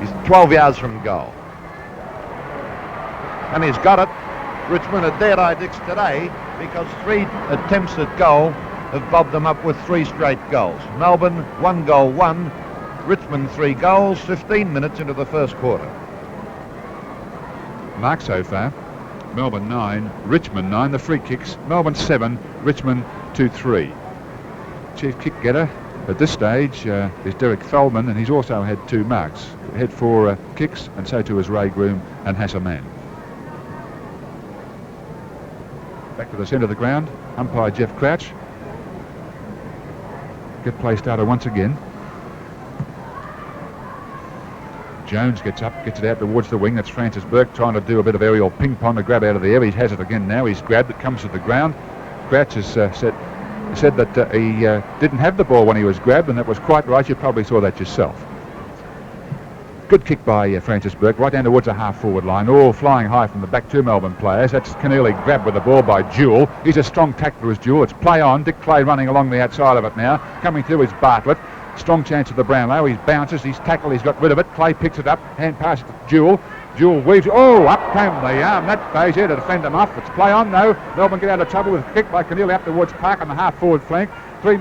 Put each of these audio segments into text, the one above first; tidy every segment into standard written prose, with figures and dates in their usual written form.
He's 12 yards from goal. And he's got it. Richmond are dead idiots today because 3 attempts at goal have bobbed them up with 3 straight goals. Melbourne 1 goal 1, Richmond 3 goals, 15 minutes into the first quarter. Mark so far, Melbourne 9, Richmond 9, the free kicks, Melbourne 7, Richmond 2-3. Chief kick getter at this stage is Derek Feldman, and he's also had 2 marks. Had 4 kicks, and so too has Ray Groom and Hassaman. Back to the centre of the ground, umpire Jeff Crouch. Get play started once again. Jones gets up, gets it out towards the wing. That's Francis Burke trying to do a bit of aerial ping pong to grab out of the air. He has it again now. He's grabbed it, comes to the ground. Crouch has said that he didn't have the ball when he was grabbed, and that was quite right. You probably saw that yourself. Good kick by Francis Burke, right down towards the half-forward line. All flying high from the back 2 Melbourne players. That's Keneally grabbed with the ball by Jewell. He's a strong tackler as Jewell. It's play on. Dick Clay running along the outside of it now. Coming through is Bartlett. Strong chance of the Brownlow. He bounces. He's tackled. He's got rid of it. Clay picks it up. Hand pass to Jewell. Jewell weaves. Oh, up came the arm. That goes here to defend him off. It's play on though. Melbourne get out of trouble with a kick by Keneally up towards Park on the half-forward flank. Three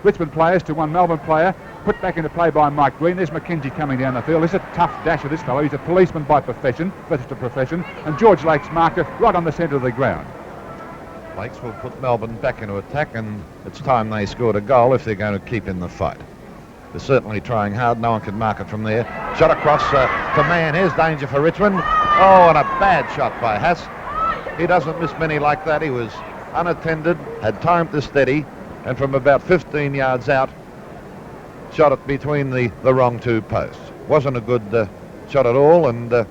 Richmond players to 1 Melbourne player. Put back into play by Mike Green. There's McKenzie coming down the field. This is a tough dash of this fellow. He's a policeman by profession, registered profession. And George Lakes marked it right on the centre of the ground. Lakes will put Melbourne back into attack, and it's time they scored a goal if they're going to keep in the fight. They're certainly trying hard. No one can mark it from there. Shot across to Mann. Here's danger for Richmond. Oh, and a bad shot by Haas. He doesn't miss many like that. He was unattended, had time to steady, and from about 15 yards out, shot it between the wrong 2 posts. Wasn't a good shot at all, and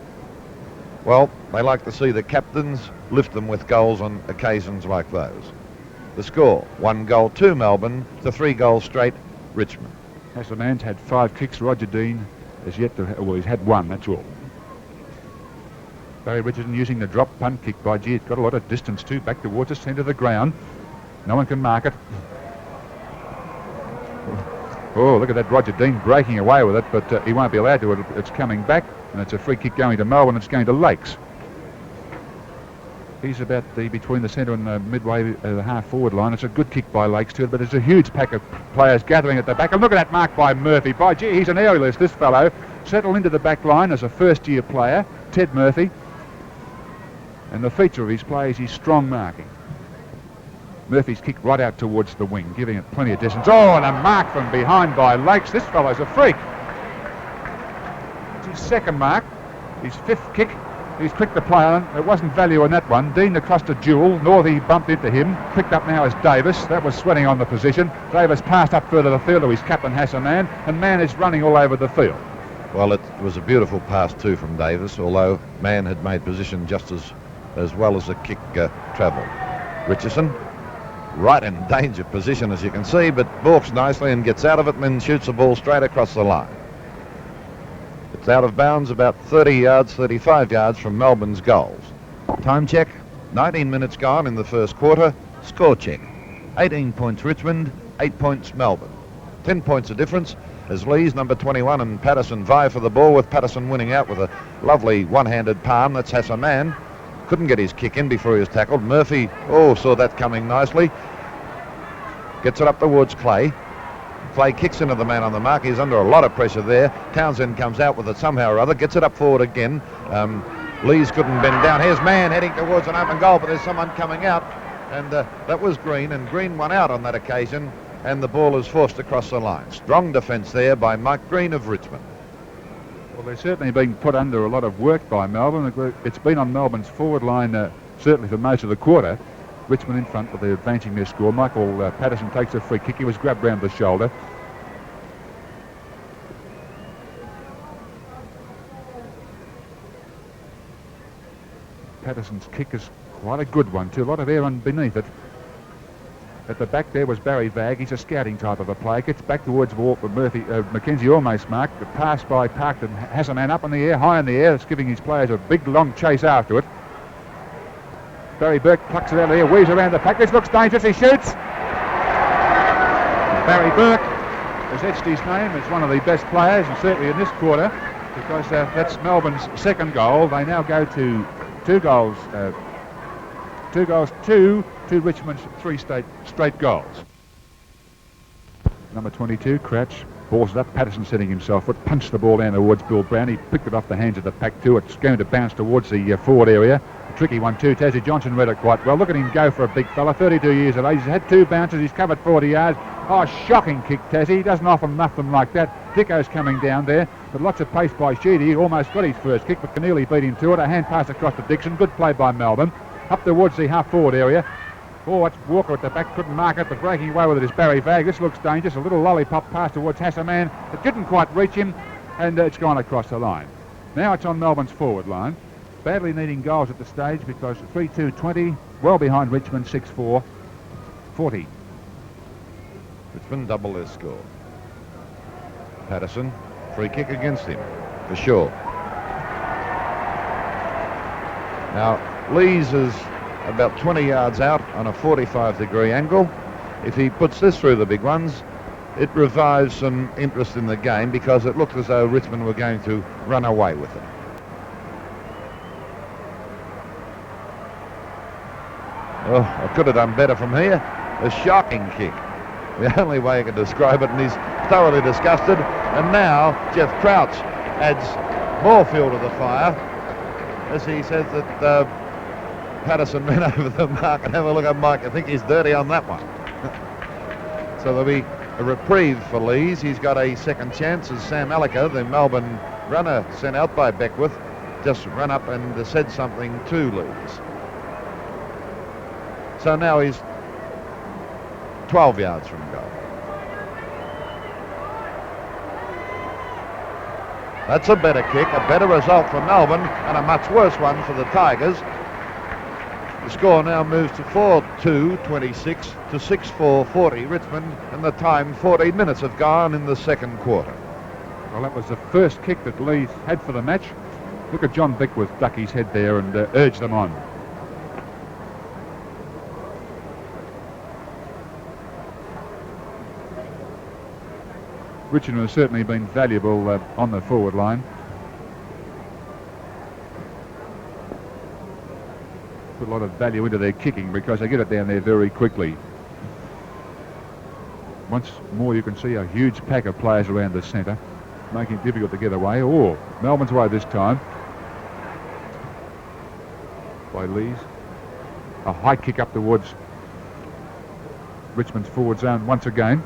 well, they like to see the captains lift them with goals on occasions like those. The score, 1 goal 2 Melbourne to 3 goals straight Richmond. Hassaman's had 5 kicks. Roger Dean has yet to, well, he's had 1, that's all. Barry Richardson using the drop punt kick by G. It's got a lot of distance too, back towards the centre of the ground. No one can mark it. Oh, look at that, Roger Dean breaking away with it, but he won't be allowed to. It's coming back, and it's a free kick going to Melbourne. It's going to Lakes. He's about between the centre and the midway the half-forward line. It's a good kick by Lakes too, but it's a huge pack of players gathering at the back. And look at that mark by Murphy. By gee, he's an aerialist, this fellow. Settled into the back line as a first-year player, Ted Murphy. And the feature of his play is his strong marking. Murphy's kicked right out towards the wing, giving it plenty of distance. Oh, and a mark from behind by Lakes. This fellow's a freak. It's his 2nd mark, his 5th kick. He's clicked the play on. There wasn't value in that one. Dean across to Jewell. Northey bumped into him. Picked up now is Davis. That was sweating on the position. Davis passed up further the field to his captain Hassaman, and Mann is running all over the field. Well, it was a beautiful pass too from Davis, although Mann had made position just as well as the kick travelled. Richardson, right in danger position as you can see, but balks nicely and gets out of it and then shoots the ball straight across the line. It's out of bounds about 30 yards, 35 yards from Melbourne's goals. Time check, 19 minutes gone in the first quarter. Score check, 18 points Richmond, 8 points Melbourne. 10 points of difference as Lees, number 21, and Patterson vie for the ball, with Patterson winning out with a lovely one-handed palm. That's Hassaman. Couldn't get his kick in before he was tackled. Murphy, saw that coming nicely. Gets it up towards Clay. Clay kicks into the man on the mark. He's under a lot of pressure there. Townsend comes out with it somehow or other. Gets it up forward again. Lees couldn't bend down. Here's Mann heading towards an open goal, but there's someone coming out. And that was Green, and Green won out on that occasion. And the ball is forced across the line. Strong defence there by Mike Green of Richmond. Well, they're certainly being put under a lot of work by Melbourne. It's been on Melbourne's forward line certainly for most of the quarter. Richmond in front, but they're advancing their score. Michael Patterson takes a free kick. He was grabbed round the shoulder. Patterson's kick is quite a good one too. A lot of air underneath it. At the back there was Barry Vagg. He's a scouting type of a player. Gets back towards Murphy. McKenzie almost marked. The pass by Park and Hassaman up in the air, high in the air. It's giving his players a big long chase after it. Barry Burke plucks it out of there, weaves around the pack. This looks dangerous. He shoots. Barry Burke has etched his name as one of the best players, and certainly in this quarter, because that's Melbourne's second goal. They now go to two goals to Richmond's three straight goals. Number 22, Crouch, balls it up. Patterson setting himself foot, punched the ball down towards Bill Brown. He picked it off the hands of the pack too. It's going to bounce towards the forward area. A tricky one too. Tassie Johnson read it quite well. Look at him go for a big fella, 32 years of age. He's had 2 bounces. He's covered 40 yards. Oh, shocking kick, Tassie. He doesn't often muff them like that. Dicko's coming down there, but lots of pace by Sheedy. He almost got his first kick, but Keneally beat him to it. A hand pass across to Dixon. Good play by Melbourne. Up towards the half-forward area. Oh, it's Walker at the back. Couldn't mark it, but breaking away with it is Barry Vag. This looks dangerous. A little lollipop pass towards Hassaman. It didn't quite reach him, and it's gone across the line. Now it's on Melbourne's forward line. Badly needing goals at the stage because 3-2-20, well behind Richmond, 6-4, 40. Richmond double their score. Patterson, free kick against him, for sure. Now, Lees is about 20 yards out on a 45-degree angle. If he puts this through the big ones, it revives some interest in the game because it looked as though Richmond were going to run away with it. Oh, I could have done better from here. A shocking kick. The only way I can describe it, and he's thoroughly disgusted. And now Jeff Crouch adds more fuel to the fire as he says that Patterson ran over the mark. And have a look at Mike. I think he's dirty on that one. So there'll be a reprieve for Lees. He's got a second chance as Sam Alliker, the Melbourne runner sent out by Beckwith, just run up and said something to Lees. So now he's 12 yards from goal. That's a better kick, a better result for Melbourne, and a much worse one for the Tigers. The score now moves to 4-2-26 to 6-4-40 Richmond, and the time 14 minutes have gone in the second quarter. Well, that was the first kick that Lees had for the match. Look at John Beckwith duck his head there and urge them on. Richmond has certainly been valuable on the forward line. Put a lot of value into their kicking because they get it down there very quickly. Once more you can see a huge pack of players around the centre, making it difficult to get away. Oh, Melbourne's away this time by Lees. A high kick up towards Richmond's forward zone once again.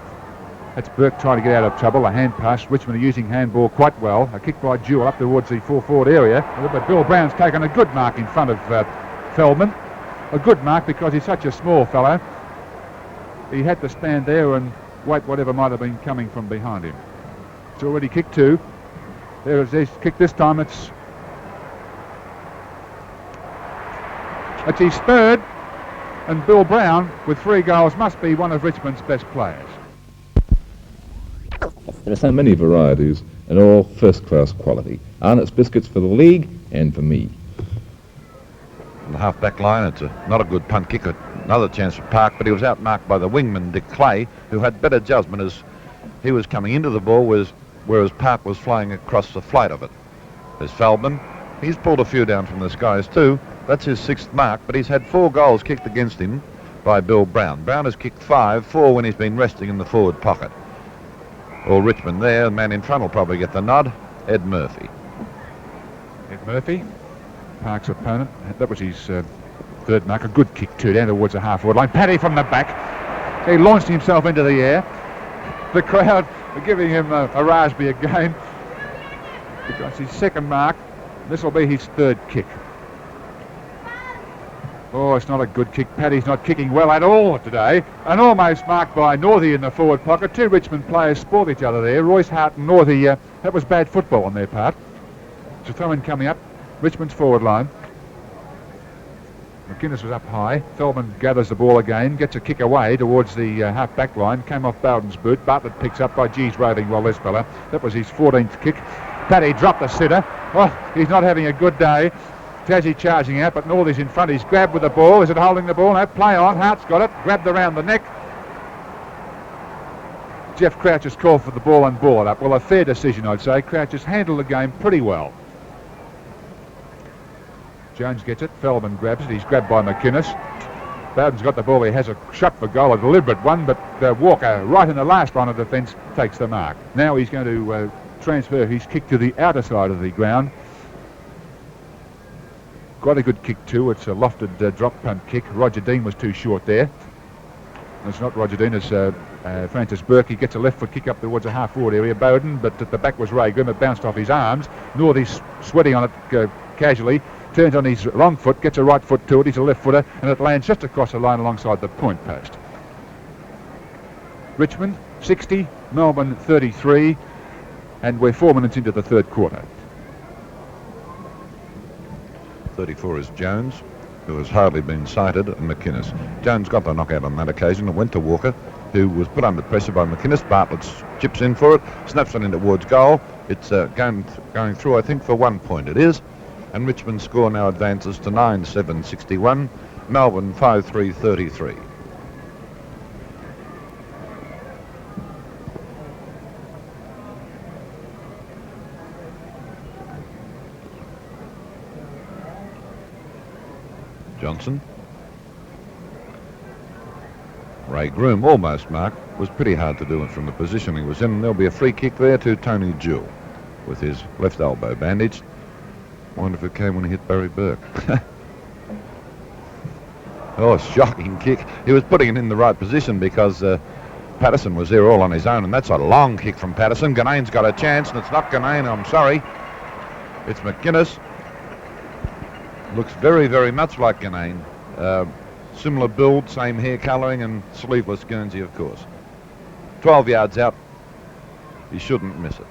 That's Burke trying to get out of trouble. A hand pass. Richmond are using handball quite well. A kick by Jewell up towards the forward area. But Bill Brown's taken a good mark in front of Feldman. A good mark because he's such a small fellow. He had to stand there and wait whatever might have been coming from behind him. It's already kicked 2. There's his kick this time. It's his third. And Bill Brown, with 3 goals, must be one of Richmond's best players. There are so many varieties and all first-class quality. Arnott's biscuits for the league and for me. The half-back line, it's not a good punt kick. Another chance for Park, but he was outmarked by the wingman, Dick Clay, who had better judgment as he was coming into the ball, whereas Park was flying across the flight of it. There's Feldman. He's pulled a few down from the skies too. That's his 6th mark, but he's had 4 goals kicked against him by Bill Brown. Brown has kicked 5, 4 when he's been resting in the forward pocket. Or Richmond there, the man in front will probably get the nod, Ed Murphy. Ed Murphy, Park's opponent. That was his 3rd mark. A good kick too, down towards the half-forward line. Paddy from the back. He launched himself into the air. The crowd are giving him a raspberry again because his 2nd mark. This will be his 3rd kick. Oh, it's not a good kick. Paddy's not kicking well at all today. And almost marked by Northey in the forward pocket. 2 Richmond players sport each other there. Royce Hart and Northey. That was bad football on their part. It's a throw-in coming up. Richmond's forward line. McInnes was up high. Feldman gathers the ball again. Gets a kick away towards the half-back line. Came off Bowden's boot. Bartlett picks up by G's roving well, this fella. That was his 14th kick. Paddy dropped the sitter. Oh, he's not having a good day. Tassie charging out, but Northey's in front. He's grabbed with the ball. Is it holding the ball? No, play on. Hart's got it. Grabbed around the neck. Jeff Crouch's call for the ball and ball it up. Well, a fair decision, I'd say. Crouch has handled the game pretty well. Jones gets it. Feldman grabs it. He's grabbed by McInnes. Bowden's got the ball. He has a shot for goal, a deliberate one, but Walker, right in the last line of defence, takes the mark. Now he's going to transfer his kick to the outer side of the ground. Quite a good kick too. It's a lofted drop punt kick. Roger Dean was too short there. It's not Roger Dean, it's Francis Burke. He gets a left foot kick up towards the half forward area. Bowden, but at the back was Ray Grimm. It bounced off his arms. Northy's sweating on it casually. Turns on his wrong foot, gets a right foot to it. He's a left footer, and it lands just across the line alongside the point post. Richmond 60, Melbourne 33, and we're 4 minutes into the third quarter. 34 is Jones, who has hardly been sighted, and McInnes. Jones got the knockout on that occasion and went to Walker, who was put under pressure by McInnes. Bartlett chips in for it, snaps it in towards goal. It's going through, I think, for 1 point. It is. And Richmond's score now advances to 9-7-61. Melbourne 5-3-33. Johnson. Ray Groom almost marked. Was pretty hard to do it from the position he was in. There'll be a free kick there to Tony Jewell with his left elbow bandaged. Wonder if it came when he hit Barry Burke. Oh, shocking kick. He was putting it in the right position because Patterson was there all on his own, and that's a long kick from Patterson. Ganane's got a chance, and it's not Ganane, I'm sorry. It's McInnes. Looks very, very much like Ganane. Similar build, same hair colouring, and sleeveless Guernsey, of course. 12 yards out. He shouldn't miss it.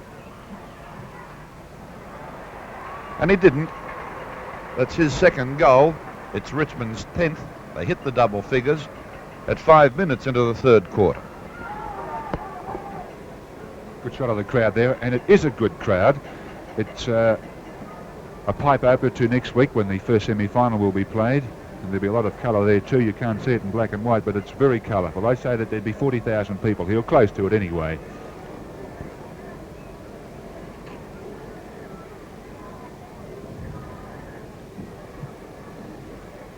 And he didn't. That's his second goal. It's Richmond's 10th. They hit the double figures at 5 minutes into the third quarter. Good shot of the crowd there, and it is a good crowd. It's a pipe opener to next week when the first semi-final will be played. And there'll be a lot of colour there too. You can't see it in black and white, but it's very colourful. I say that there'd be 40,000 people here, close to it anyway.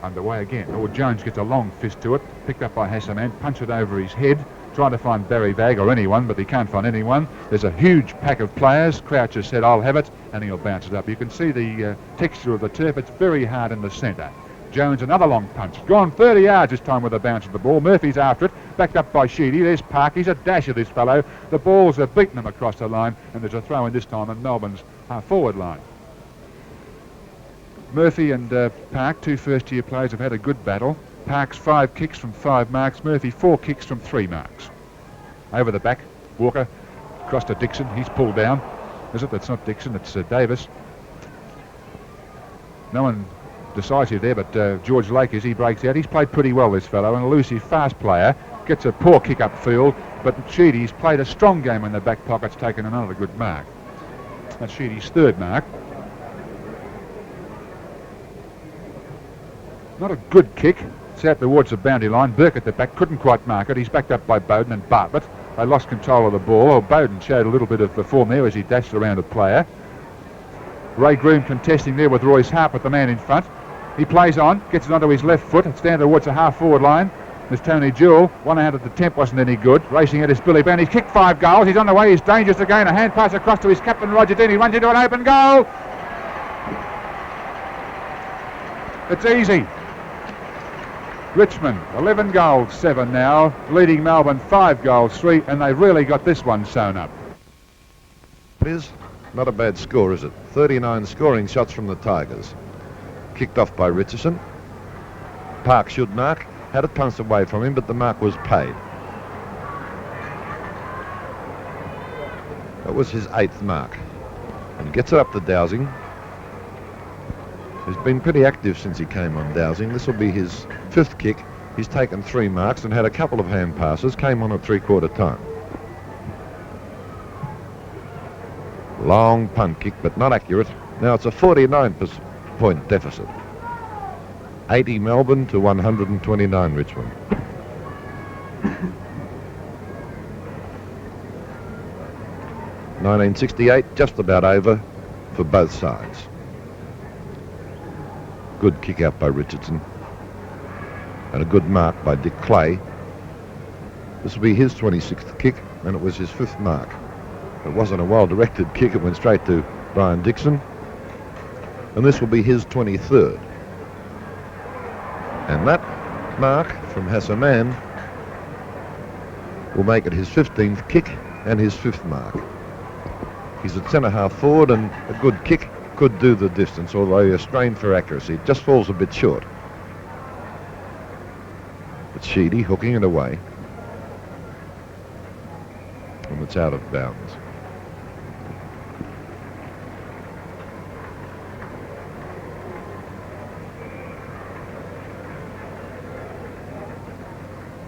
Underway again. Oh, Jones gets a long fist to it, picked up by Hassaman, punch it over his head, trying to find Barry Vag or anyone, but he can't find anyone. There's a huge pack of players. Crouch has said, I'll have it, and he'll bounce it up. You can see the texture of the turf. It's very hard in the centre. Jones, another long punch. Gone 30 yards this time with a bounce of the ball. Murphy's after it, backed up by Sheedy. There's Park. He's a dash of this fellow. The balls have beaten him across the line, and there's a throw in this time on Melbourne's forward line. Murphy and Park, two first-year players, have had a good battle. Park's 5 kicks from 5 marks. Murphy 4 kicks from 3 marks. Over the back, Walker, across to Dixon. He's pulled down. Is it? That's not Dixon, it's Davis. No one decisive there, but George Lake, as he breaks out, he's played pretty well, this fellow, and a elusive fast player. Gets a poor kick upfield, but Sheedy's played a strong game in the back pocket's taken another good mark. That's Sheedy's 3rd mark. Not a good kick. It's out towards the boundary line. Burke at the back couldn't quite mark it. He's backed up by Bowden and Bartlett. They lost control of the ball. Well, Bowden showed a little bit of the form there as he dashed around a player. Ray Groom contesting there with Royce Harp with the man in front. He plays on, gets it onto his left foot. It's down towards the half-forward line. There's Tony Jewell. One out at the temp wasn't any good. Racing at his Billy Brown. He's kicked 5 goals. He's on the way. He's dangerous again. A hand pass across to his captain, Roger Dean. He runs into an open goal. It's easy. Richmond, 11 goals, 7 now, leading Melbourne 5 goals, 3, and they've really got this one sewn up. It is not a bad score, is it? 39 scoring shots from the Tigers. Kicked off by Richardson. Park should mark. Had it punched away from him, but the mark was paid. That was his 8th mark. And gets it up to Dowsing. He's been pretty active since he came on, Dowsing. This will be his 5th kick. He's taken 3 marks and had a couple of hand passes. Came on at 3/4 time. Long punt kick, but not accurate. Now it's a 49-point deficit. 80 Melbourne to 129 Richmond. 1968 just about over for both sides. Good kick out by Richardson and a good mark by Dick Clay. This will be his 26th kick, and it was his 5th mark. It wasn't a well-directed kick, it went straight to Brian Dixon, and this will be his 23rd. And that mark from Hassaman will make it his 15th kick and his 5th mark. He's at centre-half forward, and a good kick could do the distance, although you're strained for accuracy. It just falls a bit short. It's Sheedy hooking it away, and it's out of bounds.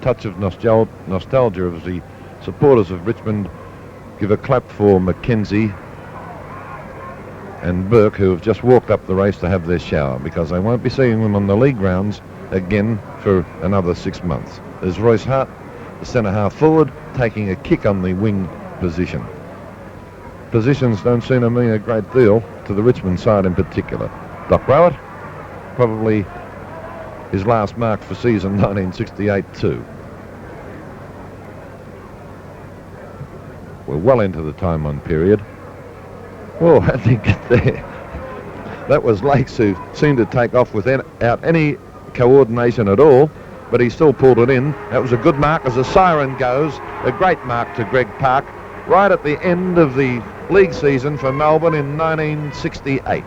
Touch of nostalgia as the supporters of Richmond give a clap for Mackenzie and Burke, who have just walked up the race to have their shower, because they won't be seeing them on the league grounds again for another 6 months. There's Royce Hart, the centre half forward, taking a kick on the wing position. Positions don't seem to mean a great deal to the Richmond side in particular. Doc Rowett, probably his last mark for season 1968 too. We're well into the time on period. Oh, how did he get there? That was Lakes, who seemed to take off without any coordination at all, but he still pulled it in. That was a good mark as the siren goes. A great mark to Greg Park right at the end of the league season for Melbourne in 1968.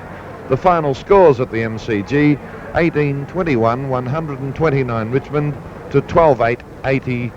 The final scores at the MCG, 18-21, 129 Richmond to 12-8, 80